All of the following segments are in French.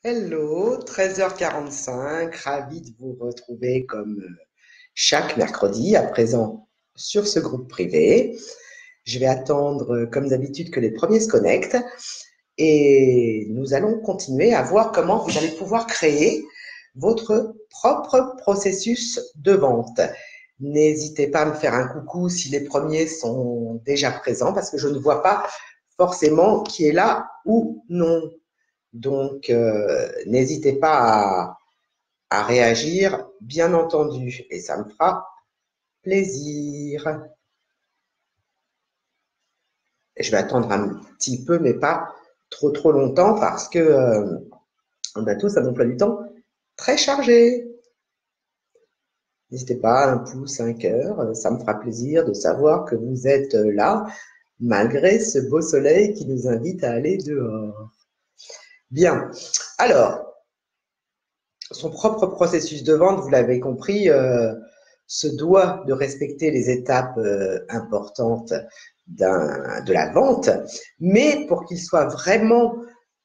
Hello, 13h45, ravi de vous retrouver comme chaque mercredi, à présent sur ce groupe privé. Je vais attendre, comme d'habitude, que les premiers se connectent et nous allons continuer à voir comment vous allez pouvoir créer votre propre processus de vente. N'hésitez pas à me faire un coucou si les premiers sont déjà présents parce que je ne vois pas forcément qui est là ou non. Donc, n'hésitez pas à réagir, bien entendu, et ça me fera plaisir. Je vais attendre un petit peu, mais pas trop longtemps, parce que on a tous un emploi du temps très chargé. N'hésitez pas, un pouce, un cœur, ça me fera plaisir de savoir que vous êtes là, malgré ce beau soleil qui nous invite à aller dehors. Bien, alors, son propre processus de vente, vous l'avez compris, se doit de respecter les étapes importantes de la vente, mais pour qu'il soit vraiment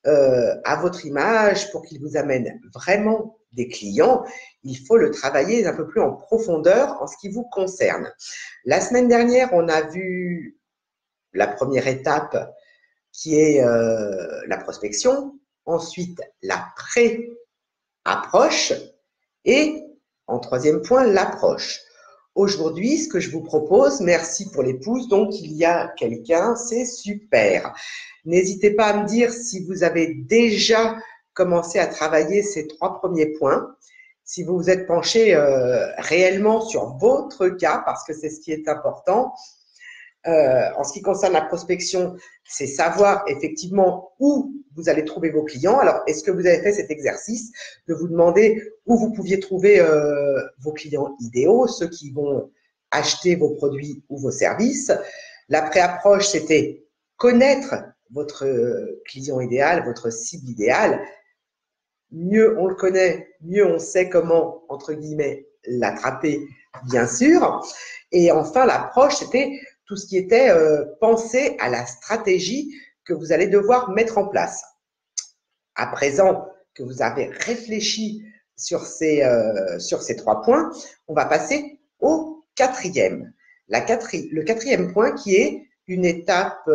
à votre image, pour qu'il vous amène vraiment des clients, il faut le travailler un peu plus en profondeur en ce qui vous concerne. La semaine dernière, on a vu la première étape qui est la prospection, ensuite la pré-approche et en troisième point, l'approche. Aujourd'hui, ce que je vous propose, merci pour les pouces, donc il y a quelqu'un, c'est super. N'hésitez pas à me dire si vous avez déjà commencé à travailler ces trois premiers points, si vous vous êtes penché réellement sur votre cas, parce que c'est ce qui est important. En ce qui concerne la prospection, c'est savoir effectivement où vous allez trouver vos clients. Alors, est-ce que vous avez fait cet exercice de vous demander où vous pouviez trouver vos clients idéaux, ceux qui vont acheter vos produits ou vos services? La pré-approche, c'était connaître votre client idéal, votre cible idéale. Mieux on le connaît, mieux on sait comment, entre guillemets, l'attraper, bien sûr. Et enfin, l'approche, c'était tout ce qui était penser à la stratégie que vous allez devoir mettre en place. À présent que vous avez réfléchi sur ces trois points, on va passer au quatrième. Le quatrième point qui est une étape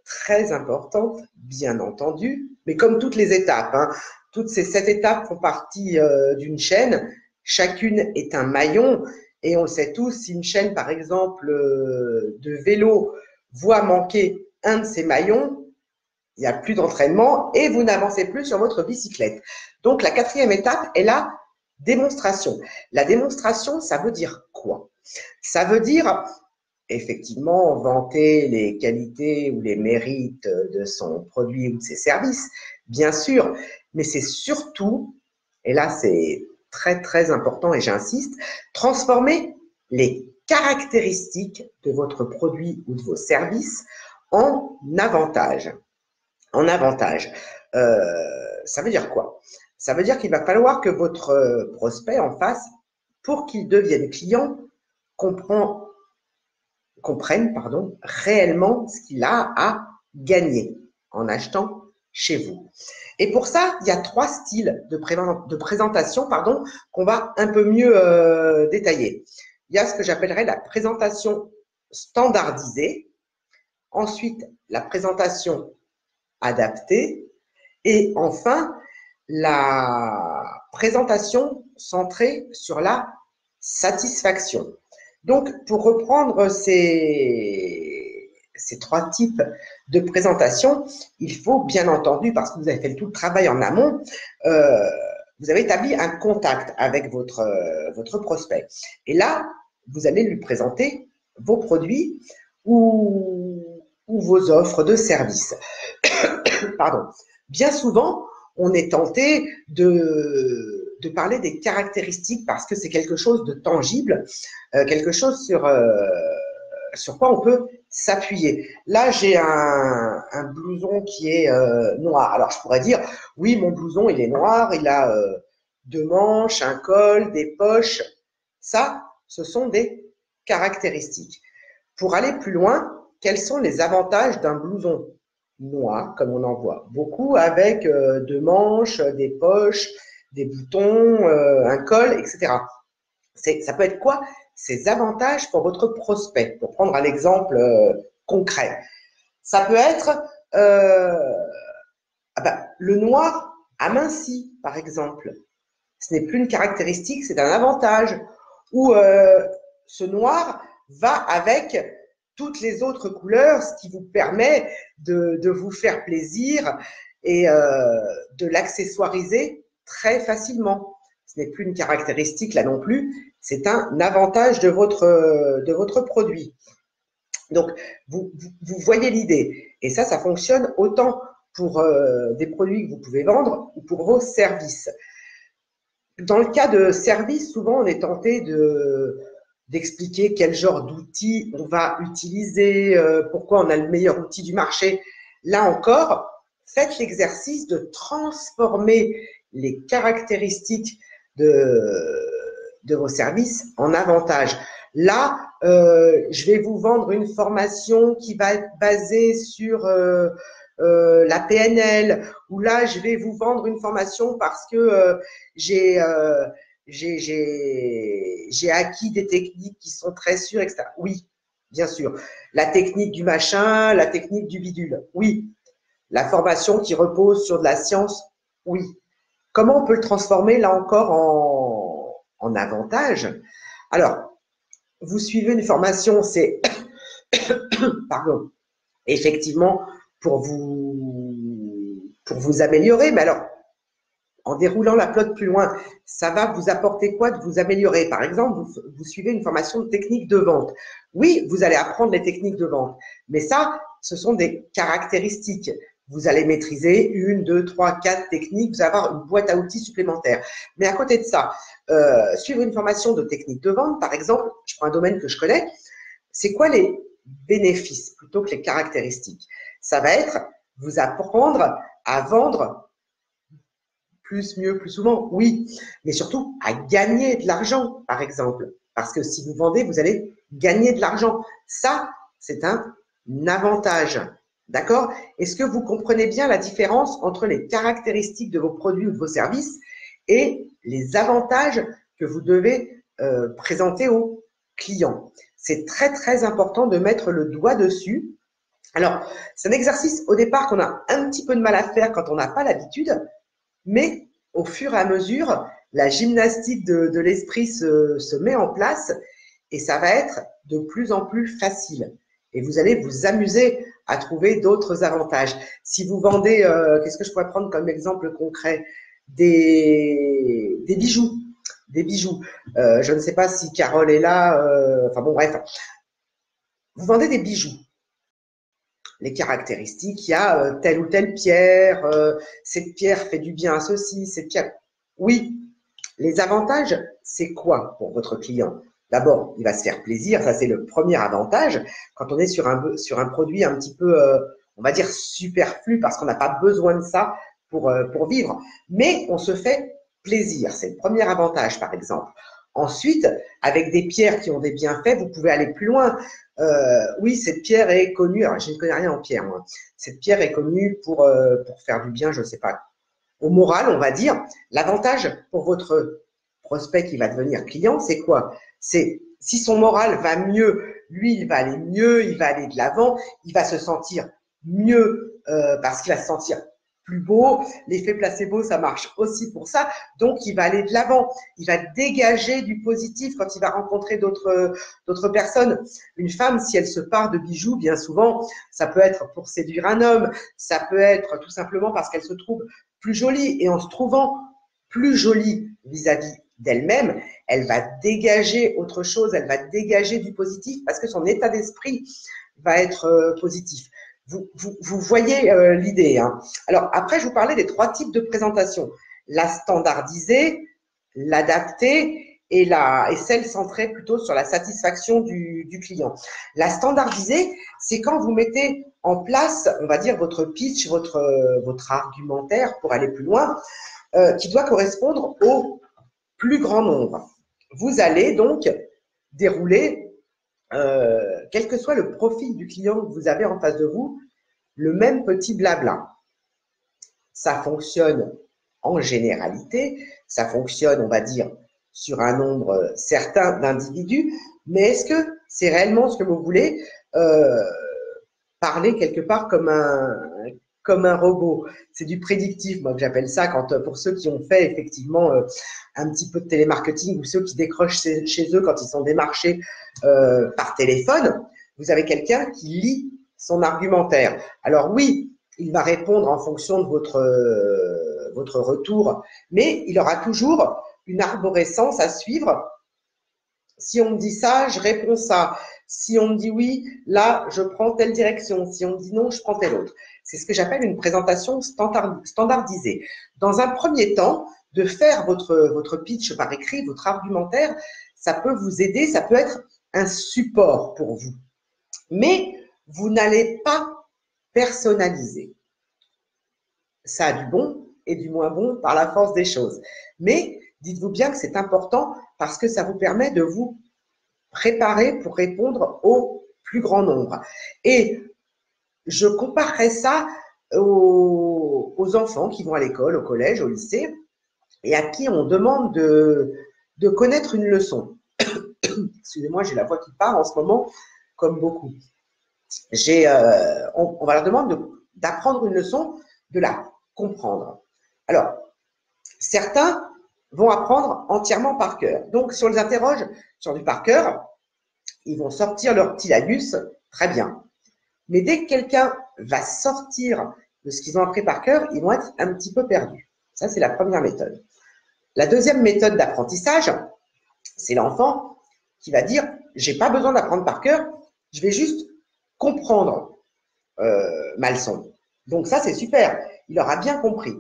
très importante, bien entendu, mais comme toutes les étapes, hein, toutes ces 7 étapes font partie d'une chaîne, chacune est un maillon, et on le sait tous, si une chaîne, par exemple, de vélo voit manquer un de ces maillons, il n'y a plus d'entraînement et vous n'avancez plus sur votre bicyclette. Donc, la quatrième étape est la démonstration. La démonstration, ça veut dire quoi? Ça veut dire, effectivement, vanter les qualités ou les mérites de son produit ou de ses services, bien sûr, mais c'est surtout, et là c'est très important et j'insiste, transformer les caractéristiques de votre produit ou de vos services en avantages. En avantage. Ça veut dire quoi? Ça veut dire qu'il va falloir que votre prospect en face, pour qu'il devienne client, comprenne réellement ce qu'il a à gagner en achetant chez vous. Et pour ça, il y a trois styles de présentation qu'on va un peu mieux détailler. Il y a ce que j'appellerais la présentation standardisée, ensuite la présentation adaptée et enfin la présentation centrée sur la satisfaction. Donc, pour reprendre ces trois types de présentation, il faut bien entendu, parce que vous avez fait tout le travail en amont, vous avez établi un contact avec votre prospect. Et là, vous allez lui présenter vos produits ou vos offres de services. Pardon. Bien souvent, on est tenté de parler des caractéristiques parce que c'est quelque chose de tangible, quelque chose sur quoi on peut s'appuyer. Là, j'ai un blouson qui est noir. Alors, je pourrais dire, oui, mon blouson, il est noir, il a deux manches, un col, des poches. Ça, ce sont des caractéristiques. Pour aller plus loin, quels sont les avantages d'un blouson? noir, comme on en voit beaucoup, avec deux manches, des poches, des boutons, un col, etc. Ça peut être quoi? Ces avantages pour votre prospect, pour prendre un exemple concret. Ça peut être le noir aminci, par exemple. Ce n'est plus une caractéristique, c'est un avantage. Ou ce noir va avec toutes les autres couleurs, ce qui vous permet de vous faire plaisir et de l'accessoiriser très facilement. Ce n'est plus une caractéristique là non plus, c'est un avantage de votre produit. Donc, vous voyez l'idée. Et ça fonctionne autant pour des produits que vous pouvez vendre ou pour vos services. Dans le cas de services, souvent on est tenté d'expliquer quel genre d'outils on va utiliser, pourquoi on a le meilleur outil du marché. Là encore, faites l'exercice de transformer les caractéristiques de vos services en avantages. Là, je vais vous vendre une formation qui va être basée sur la PNL, ou là, je vais vous vendre une formation parce que j'ai acquis des techniques qui sont très sûres, etc. Oui, bien sûr. La technique du machin, la technique du bidule. Oui. La formation qui repose sur de la science. Oui. Comment on peut le transformer, là encore, en avantage? Alors, vous suivez une formation, c'est pardon, effectivement pour vous améliorer, mais alors en déroulant la pelote plus loin, ça va vous apporter quoi de vous améliorer? Par exemple, vous suivez une formation de technique de vente. Oui, vous allez apprendre les techniques de vente, mais ça, ce sont des caractéristiques. Vous allez maîtriser une, deux, trois, quatre techniques, vous allez avoir une boîte à outils supplémentaire. Mais à côté de ça, suivre une formation de technique de vente, par exemple, je prends un domaine que je connais, c'est quoi les bénéfices plutôt que les caractéristiques? Ça va être vous apprendre à vendre plus, mieux, plus souvent, oui, mais surtout à gagner de l'argent, par exemple. Parce que si vous vendez, vous allez gagner de l'argent. Ça, c'est un avantage. D'accord? Est-ce que vous comprenez bien la différence entre les caractéristiques de vos produits ou de vos services et les avantages que vous devez présenter aux clients? C'est très, très important de mettre le doigt dessus. Alors, c'est un exercice au départ qu'on a un petit peu de mal à faire quand on n'a pas l'habitude, mais au fur et à mesure, la gymnastique de l'esprit se met en place et ça va être de plus en plus facile. Et vous allez vous amuser à trouver d'autres avantages. Si vous vendez, qu'est-ce que je pourrais prendre comme exemple concret? Des bijoux. Des bijoux. Je ne sais pas si Carole est là. Enfin bon, bref. Vous vendez des bijoux. Les caractéristiques, il y a telle ou telle pierre, cette pierre fait du bien à ceci, cette pierre. Oui, les avantages, c'est quoi pour votre client? D'abord, il va se faire plaisir, ça c'est le premier avantage. Quand on est sur un produit un petit peu, on va dire, superflu, parce qu'on n'a pas besoin de ça pour vivre, mais on se fait plaisir, c'est le premier avantage par exemple. Ensuite, avec des pierres qui ont des bienfaits, vous pouvez aller plus loin. Oui, cette pierre est connue, alors je ne connais rien en pierre, moi. Cette pierre est connue pour faire du bien, je ne sais pas, au moral, on va dire. L'avantage pour votre prospect qui va devenir client, c'est quoi? C'est si son moral va mieux, lui, il va aller mieux, il va aller de l'avant, il va se sentir mieux parce qu'il va se sentir plus beau. L'effet placebo, ça marche aussi pour ça. Donc, il va aller de l'avant. Il va dégager du positif quand il va rencontrer d'autres personnes. Une femme, si elle se part de bijoux, bien souvent, ça peut être pour séduire un homme, ça peut être tout simplement parce qu'elle se trouve plus jolie. Et en se trouvant plus jolie vis-à-vis d'elle-même, elle va dégager autre chose, elle va dégager du positif parce que son état d'esprit va être positif. Vous voyez l'idée. Hein. Alors, après, je vous parlais des 3 types de présentation. La standardisée, l'adaptée et celle centrée plutôt sur la satisfaction du client. La standardisée, c'est quand vous mettez en place, on va dire, votre pitch, votre argumentaire pour aller plus loin, qui doit correspondre au plus grand nombre. Vous allez donc dérouler quel que soit le profil du client que vous avez en face de vous, le même petit blabla. Ça fonctionne en généralité, ça fonctionne, on va dire, sur un nombre certain d'individus, mais est-ce que c'est réellement ce que vous voulez parler quelque part comme un robot? C'est du prédictif, moi que j'appelle ça, quand pour ceux qui ont fait effectivement un petit peu de télémarketing ou ceux qui décrochent chez eux quand ils sont démarchés par téléphone, vous avez quelqu'un qui lit son argumentaire. Alors oui, il va répondre en fonction de votre retour, mais il aura toujours une arborescence à suivre. Si on me dit ça, je réponds ça. Si on me dit oui, là, je prends telle direction. Si on me dit non, je prends telle autre. C'est ce que j'appelle une présentation standardisée. Dans un premier temps, de faire votre pitch par écrit, votre argumentaire, ça peut vous aider, ça peut être un support pour vous. Mais vous n'allez pas personnaliser. Ça a du bon et du moins bon par la force des choses. Mais dites-vous bien que c'est important parce que ça vous permet de vous préparer pour répondre au plus grand nombre. Et je comparerais ça aux enfants qui vont à l'école, au collège, au lycée, et à qui on demande de connaître une leçon. Excusez-moi, j'ai la voix qui part en ce moment, comme beaucoup. On va leur demander d'apprendre une leçon, de la comprendre. Alors, certains vont apprendre entièrement par cœur. Donc, si on les interroge sur du par cœur, ils vont sortir leur petit lagus, très bien. Mais dès que quelqu'un va sortir de ce qu'ils ont appris par cœur, ils vont être un petit peu perdus. Ça, c'est la première méthode. La deuxième méthode d'apprentissage, c'est l'enfant qui va dire « j'ai pas besoin d'apprendre par cœur, je vais juste comprendre ma leçon ». Donc ça, c'est super, il aura bien compris.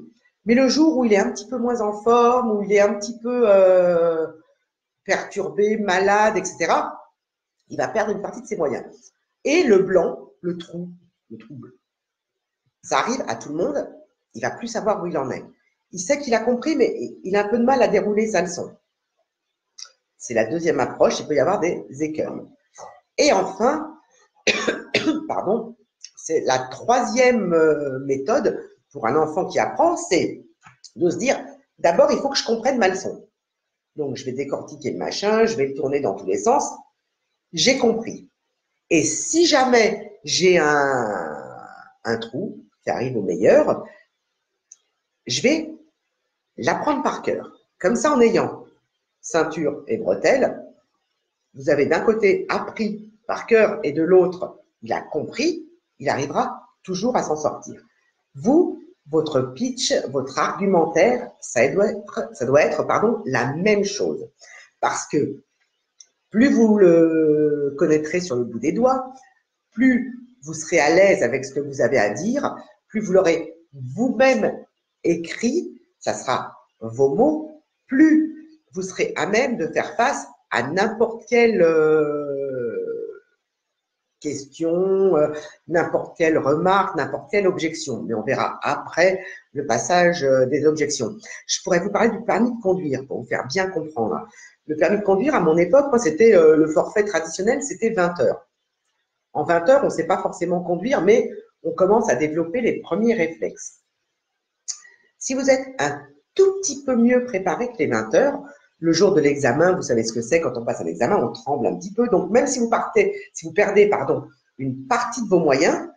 Mais le jour où il est un petit peu moins en forme, où il est un petit peu perturbé, malade, etc., il va perdre une partie de ses moyens. Et le blanc, le trouble, ça arrive à tout le monde, il va plus savoir où il en est. Il sait qu'il a compris, mais il a un peu de mal à dérouler sa leçon. C'est la deuxième approche, il peut y avoir des écueils. Et enfin, pardon, c'est la troisième méthode pour un enfant qui apprend, c'est de se dire, d'abord, il faut que je comprenne ma leçon. Donc, je vais décortiquer le machin, je vais le tourner dans tous les sens. J'ai compris. Et si jamais j'ai un trou qui arrive au meilleur, je vais l'apprendre par cœur. Comme ça, en ayant ceinture et bretelles, vous avez d'un côté appris par cœur et de l'autre, il a compris, il arrivera toujours à s'en sortir. Vous, votre pitch, votre argumentaire, ça doit être la même chose. Parce que plus vous le connaîtrez sur le bout des doigts, plus vous serez à l'aise avec ce que vous avez à dire, plus vous l'aurez vous-même écrit, ça sera vos mots, plus vous serez à même de faire face à n'importe quelle question, n'importe quelle remarque, n'importe quelle objection. Mais on verra après le passage des objections. Je pourrais vous parler du permis de conduire pour vous faire bien comprendre. Le permis de conduire, à mon époque, moi, c'était le forfait traditionnel, c'était 20 heures. En 20 heures, on ne sait pas forcément conduire, mais on commence à développer les premiers réflexes. Si vous êtes un tout petit peu mieux préparé que les 20 heures, le jour de l'examen, vous savez ce que c'est, quand on passe à l'examen, on tremble un petit peu. Donc, même si vous perdez une partie de vos moyens,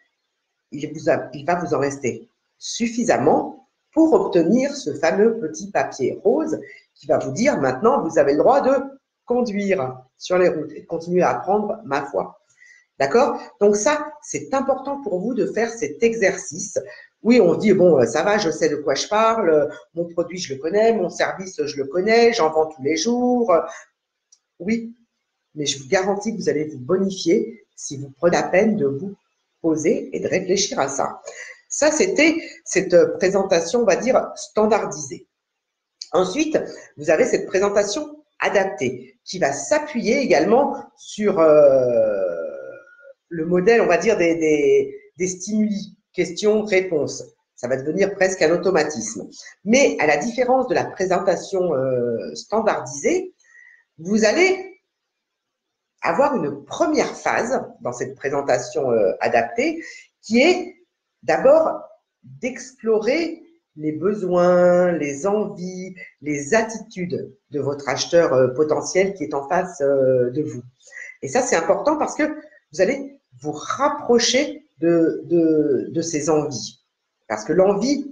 il va vous en rester suffisamment pour obtenir ce fameux petit papier rose qui va vous dire maintenant, vous avez le droit de conduire sur les routes et de continuer à apprendre, ma foi. D'accord? Donc ça, c'est important pour vous de faire cet exercice. Oui, on se dit, bon, ça va, je sais de quoi je parle, mon produit, je le connais, mon service, je le connais, j'en vends tous les jours. Oui, mais je vous garantis que vous allez vous bonifier si vous prenez la peine de vous poser et de réfléchir à ça. Ça, c'était cette présentation, on va dire, standardisée. Ensuite, vous avez cette présentation adaptée qui va s'appuyer également sur le modèle, on va dire, des stimuli, questions, réponses. Ça va devenir presque un automatisme. Mais à la différence de la présentation standardisée, vous allez avoir une première phase dans cette présentation adaptée qui est d'abord d'explorer les besoins, les envies, les attitudes de votre acheteur potentiel qui est en face de vous. Et ça, c'est important parce que vous allez vous rapprocher de ces envies. Parce que l'envie,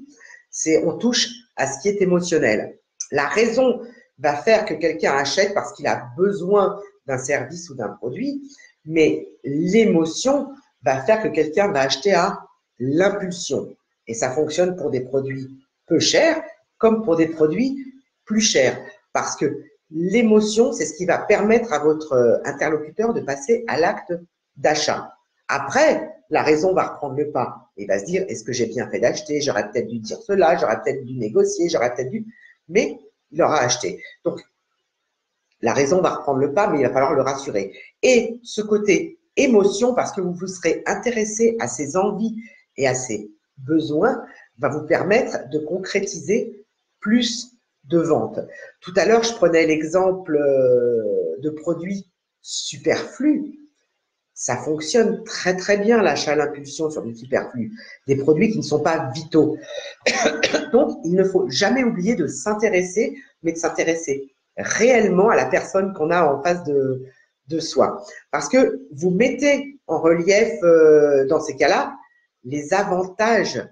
on touche à ce qui est émotionnel. La raison va faire que quelqu'un achète parce qu'il a besoin d'un service ou d'un produit, mais l'émotion va faire que quelqu'un va acheter à l'impulsion. Et ça fonctionne pour des produits peu chers comme pour des produits plus chers. Parce que l'émotion, c'est ce qui va permettre à votre interlocuteur de passer à l'acte d'achat. Après, la raison va reprendre le pas et va se dire, est-ce que j'ai bien fait d'acheter? J'aurais peut-être dû dire cela, j'aurais peut-être dû négocier, j'aurais peut-être dû… Mais il aura acheté. Donc, la raison va reprendre le pas, mais il va falloir le rassurer. Et ce côté émotion, parce que vous vous serez intéressé à ses envies et à ses besoins, va vous permettre de concrétiser plus de ventes. Tout à l'heure, je prenais l'exemple de produits superflus. Ça fonctionne très très bien l'achat à l'impulsion sur du superflu, des produits qui ne sont pas vitaux. Donc, il ne faut jamais oublier de s'intéresser, mais de s'intéresser réellement à la personne qu'on a en face de soi. Parce que vous mettez en relief, dans ces cas-là, les avantages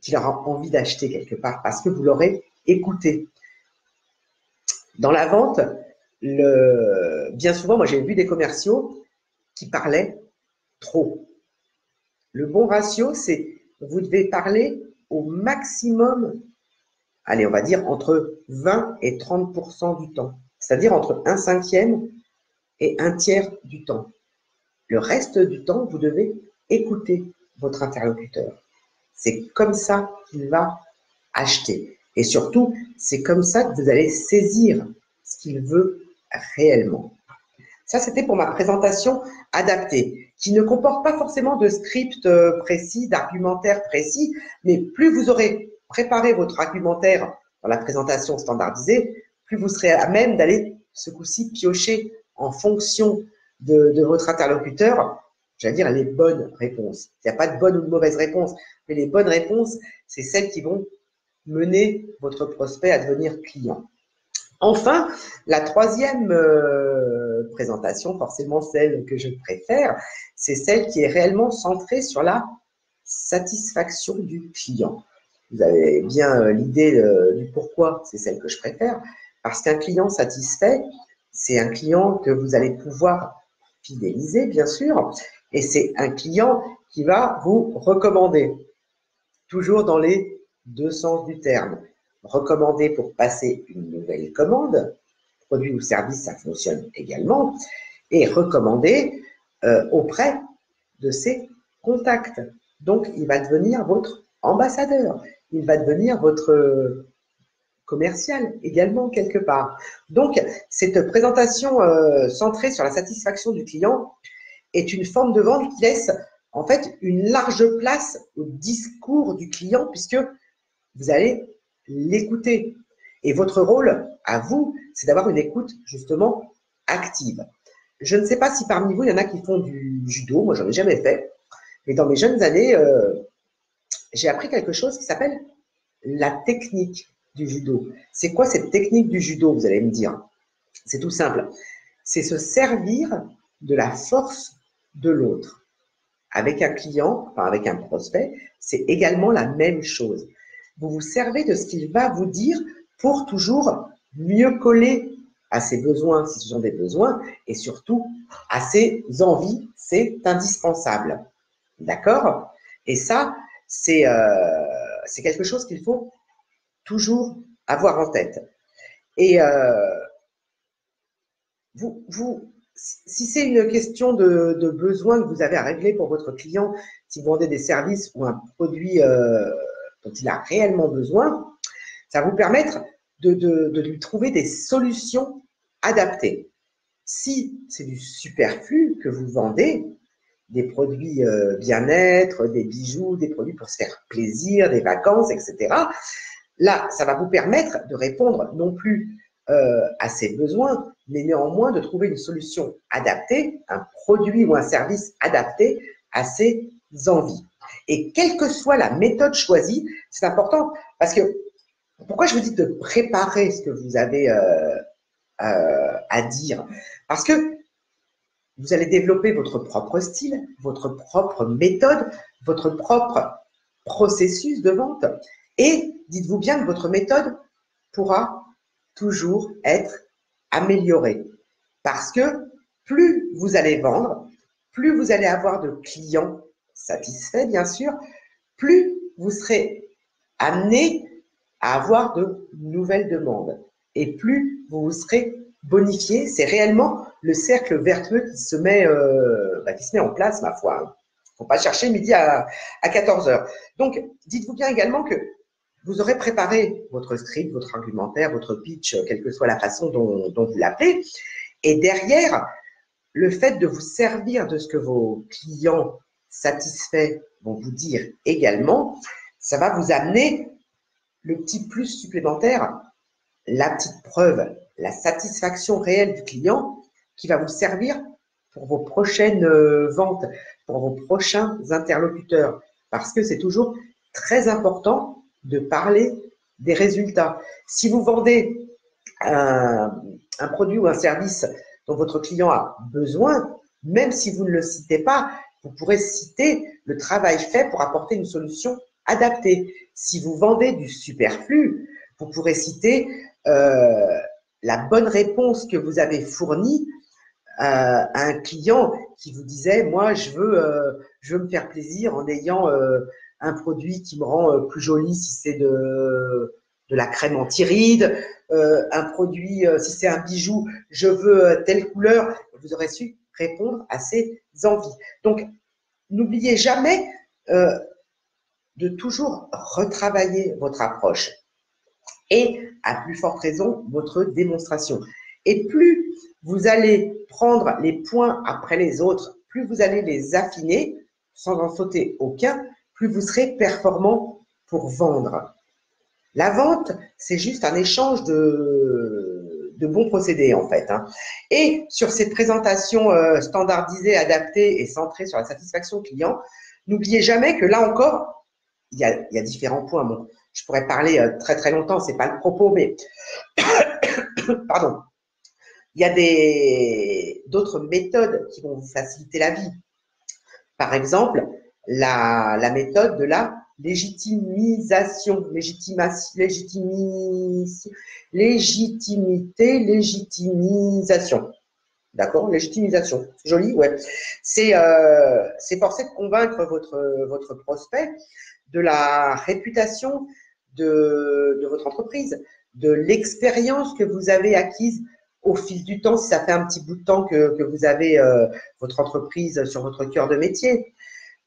qu'il aura envie d'acheter quelque part, parce que vous l'aurez écouté. Dans la vente, bien souvent, moi j'ai vu des commerciaux qui parlaient trop. Le bon ratio, c'est vous devez parler au maximum, allez, on va dire entre 20 et 30% du temps, c'est-à-dire entre 1/5 et 1/3 du temps. Le reste du temps, vous devez écouter votre interlocuteur. C'est comme ça qu'il va acheter. Et surtout, c'est comme ça que vous allez saisir ce qu'il veut réellement. Ça, c'était pour ma présentation adaptée, qui ne comporte pas forcément de script précis, d'argumentaire précis, mais plus vous aurez préparé votre argumentaire dans la présentation standardisée, plus vous serez à même d'aller ce coup-ci piocher en fonction de votre interlocuteur, j'allais dire les bonnes réponses. Il n'y a pas de bonne ou de mauvaise réponse, mais les bonnes réponses, c'est celles qui vont mener votre prospect à devenir client. Enfin, la troisième présentation, forcément celle que je préfère, c'est celle qui est réellement centrée sur la satisfaction du client. Vous avez bien l'idée du pourquoi c'est celle que je préfère, parce qu'un client satisfait, c'est un client que vous allez pouvoir fidéliser, bien sûr, et c'est un client qui va vous recommander, toujours dans les deux sens du terme. Recommander pour passer une nouvelle commande, produit ou service, ça fonctionne également, et recommander auprès de ses contacts. Donc, il va devenir votre ambassadeur, il va devenir votre commercial également quelque part. Donc, cette présentation centrée sur la satisfaction du client est une forme de vente qui laisse en fait une large place au discours du client puisque vous allez l'écouter. Et votre rôle à vous, c'est d'avoir une écoute justement active. Je ne sais pas si parmi vous, il y en a qui font du judo. Moi, j'en ai jamais fait. Mais dans mes jeunes années, j'ai appris quelque chose qui s'appelle la technique du judo. C'est quoi cette technique du judo, vous allez me dire? C'est tout simple. C'est se servir de la force de l'autre. Avec un client, enfin avec un prospect, c'est également la même chose. Vous vous servez de ce qu'il va vous dire pour toujours mieux coller à ses besoins, si ce sont des besoins, et surtout à ses envies, c'est indispensable. D'accord? Et ça, c'est quelque chose qu'il faut toujours avoir en tête. Et si c'est une question de besoin que vous avez à régler pour votre client, si vous vendez des services ou un produit dont il a réellement besoin, ça va vous permettre de lui trouver des solutions adaptées. Si c'est du superflu que vous vendez, des produits bien-être, des bijoux, des produits pour se faire plaisir, des vacances, etc., là, ça va vous permettre de répondre non plus à ses besoins, mais néanmoins de trouver une solution adaptée, un produit ou un service adapté à ses envies. Et quelle que soit la méthode choisie, c'est important parce que, pourquoi je vous dis de préparer ce que vous avez à dire? Parce que vous allez développer votre propre style, votre propre méthode, votre propre processus de vente. Et dites-vous bien que votre méthode pourra toujours être améliorée. Parce que plus vous allez vendre, plus vous allez avoir de clients satisfaits, bien sûr, plus vous serez amené à avoir de nouvelles demandes. Et plus vous serez bonifié, c'est réellement le cercle vertueux qui se met en place, ma foi. Il ne faut pas chercher midi à 14 heures. Donc, dites-vous bien également que vous aurez préparé votre script, votre argumentaire, votre pitch, quelle que soit la façon dont vous l'appelez. Et derrière, le fait de vous servir de ce que vos clients satisfaits vont vous dire également, ça va vous amener le petit plus supplémentaire, la petite preuve, la satisfaction réelle du client qui va vous servir pour vos prochaines ventes, pour vos prochains interlocuteurs. Parce que c'est toujours très important de parler des résultats. Si vous vendez un produit ou un service dont votre client a besoin, même si vous ne le citez pas, vous pourrez citer le travail fait pour apporter une solution adaptée. Si vous vendez du superflu, vous pourrez citer la bonne réponse que vous avez fournie à un client qui vous disait, moi, je veux me faire plaisir en ayant un produit qui me rend plus jolie si c'est de la crème anti-rides, un produit, si c'est un bijou, je veux telle couleur. Vous aurez su répondre à ces envies. Donc, n'oubliez jamais de toujours retravailler votre approche et, à plus forte raison, votre démonstration. Et plus vous allez prendre les points après les autres, plus vous allez les affiner, sans en sauter aucun, plus vous serez performant pour vendre. La vente, c'est juste un échange de bons procédés, en fait. Et sur ces présentations standardisées, adaptées et centrées sur la satisfaction client, n'oubliez jamais que là encore, il y a différents points. Bon, je pourrais parler très très longtemps, c'est pas le propos, mais pardon. Il y a d'autres méthodes qui vont vous faciliter la vie. Par exemple, la méthode de la légitimisation, légitimisation. D'accord? Légitimisation. C'est joli, ouais. C'est forcer de convaincre votre prospect de la réputation de votre entreprise, de l'expérience que vous avez acquise au fil du temps, si ça fait un petit bout de temps que vous avez votre entreprise sur votre cœur de métier.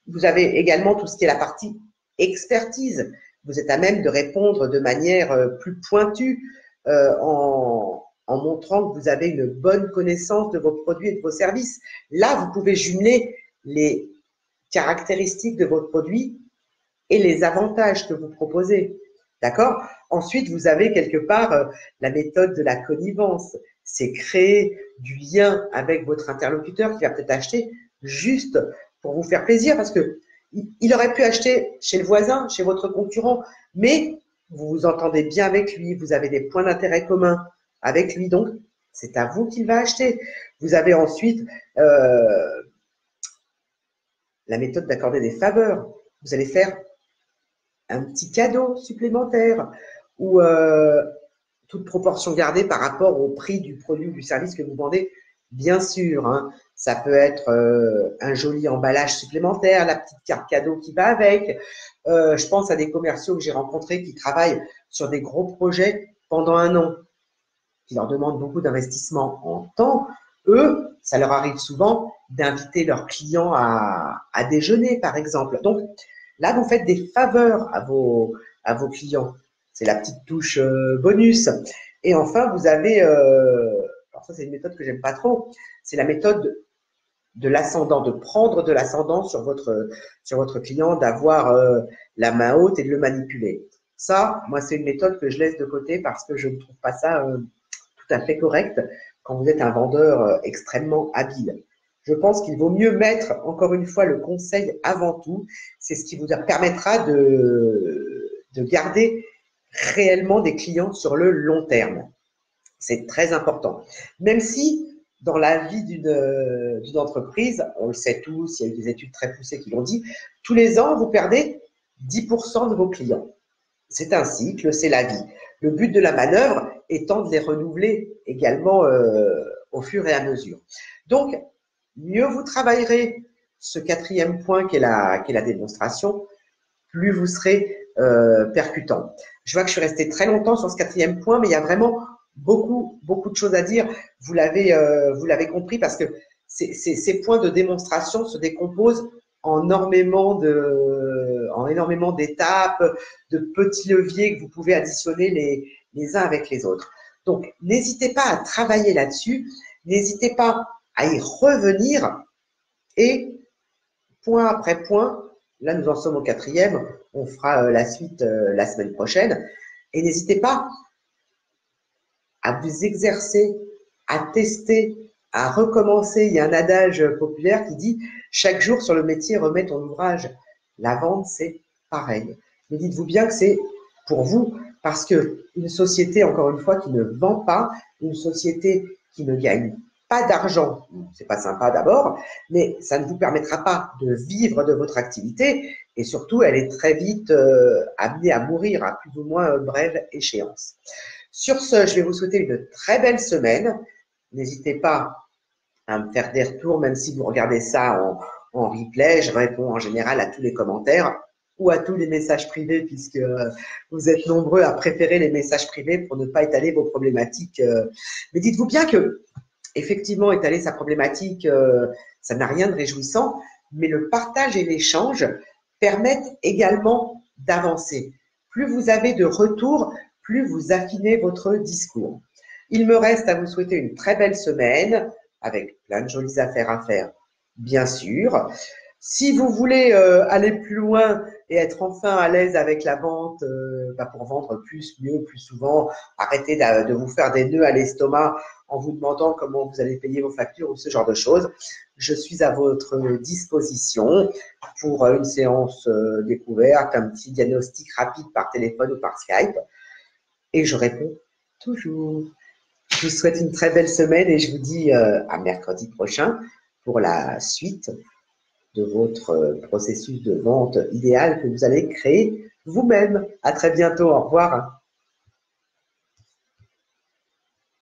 Vous avez également tout ce qui est la partie expertise. Vous êtes à même de répondre de manière plus pointue en montrant que vous avez une bonne connaissance de vos produits et de vos services. Là, vous pouvez jumeler les caractéristiques de votre produit et les avantages que vous proposez. D'accord? Ensuite, vous avez quelque part la méthode de la connivence. C'est créer du lien avec votre interlocuteur qui va peut-être acheter juste pour vous faire plaisir parce que il aurait pu acheter chez le voisin, chez votre concurrent, mais vous vous entendez bien avec lui, vous avez des points d'intérêt communs avec lui, donc c'est à vous qu'il va acheter. Vous avez ensuite la méthode d'accorder des faveurs. Vous allez faire un petit cadeau supplémentaire ou toute proportion gardée par rapport au prix du produit ou du service que vous vendez, bien sûr. Ça peut être un joli emballage supplémentaire, la petite carte cadeau qui va avec. Je pense à des commerciaux que j'ai rencontrés qui travaillent sur des gros projets pendant un an, qui leur demandent beaucoup d'investissement en temps. Eux, ça leur arrive souvent d'inviter leurs clients à déjeuner, par exemple. Donc, là, vous faites des faveurs à vos clients. C'est la petite touche bonus. Et enfin, vous avez, alors ça c'est une méthode que j'aime pas trop, c'est la méthode de l'ascendant, de prendre de l'ascendant sur votre client, d'avoir la main haute et de le manipuler. Ça, moi, c'est une méthode que je laisse de côté parce que je ne trouve pas ça tout à fait correct quand vous êtes un vendeur extrêmement habile. Je pense qu'il vaut mieux mettre, encore une fois, le conseil avant tout. C'est ce qui vous permettra de garder réellement des clients sur le long terme. C'est très important. Même si, dans la vie d'une entreprise, on le sait tous, il y a eu des études très poussées qui l'ont dit, tous les ans, vous perdez 10% de vos clients. C'est un cycle, c'est la vie. Le but de la manœuvre étant de les renouveler également au fur et à mesure. Donc, mieux vous travaillerez ce quatrième point qu'est la démonstration, plus vous serez percutant. Je vois que je suis restée très longtemps sur ce quatrième point, mais il y a vraiment beaucoup de choses à dire. Vous l'avez compris parce que ces points de démonstration se décomposent en énormément d'étapes, de petits leviers que vous pouvez additionner les uns avec les autres. Donc, n'hésitez pas à travailler là-dessus, n'hésitez pas à y revenir et point après point, là nous en sommes au quatrième, on fera la suite la semaine prochaine, et n'hésitez pas à vous exercer, à tester, à recommencer. Il y a un adage populaire qui dit « Chaque jour sur le métier remet ton ouvrage ». La vente, c'est pareil. Mais dites-vous bien que c'est pour vous, parce qu'une société, encore une fois, qui ne vend pas, une société qui ne gagne pas d'argent, c'est pas sympa d'abord, mais ça ne vous permettra pas de vivre de votre activité et surtout, elle est très vite amenée à mourir à plus ou moins brève échéance. Sur ce, je vais vous souhaiter une très belle semaine. N'hésitez pas à me faire des retours, même si vous regardez ça en replay. Je réponds en général à tous les commentaires ou à tous les messages privés, puisque vous êtes nombreux à préférer les messages privés pour ne pas étaler vos problématiques. Mais dites-vous bien que, effectivement, étaler sa problématique, ça n'a rien de réjouissant, mais le partage et l'échange permettent également d'avancer. Plus vous avez de retours, plus vous affinez votre discours. Il me reste à vous souhaiter une très belle semaine avec plein de jolies affaires à faire, bien sûr. Si vous voulez aller plus loin et être enfin à l'aise avec la vente, pour vendre plus, mieux, plus souvent, arrêtez de vous faire des nœuds à l'estomac en vous demandant comment vous allez payer vos factures ou ce genre de choses. Je suis à votre disposition pour une séance découverte, un petit diagnostic rapide par téléphone ou par Skype. Et je réponds toujours. Je vous souhaite une très belle semaine et je vous dis à mercredi prochain pour la suite de votre processus de vente idéal que vous allez créer vous-même. À très bientôt. Au revoir.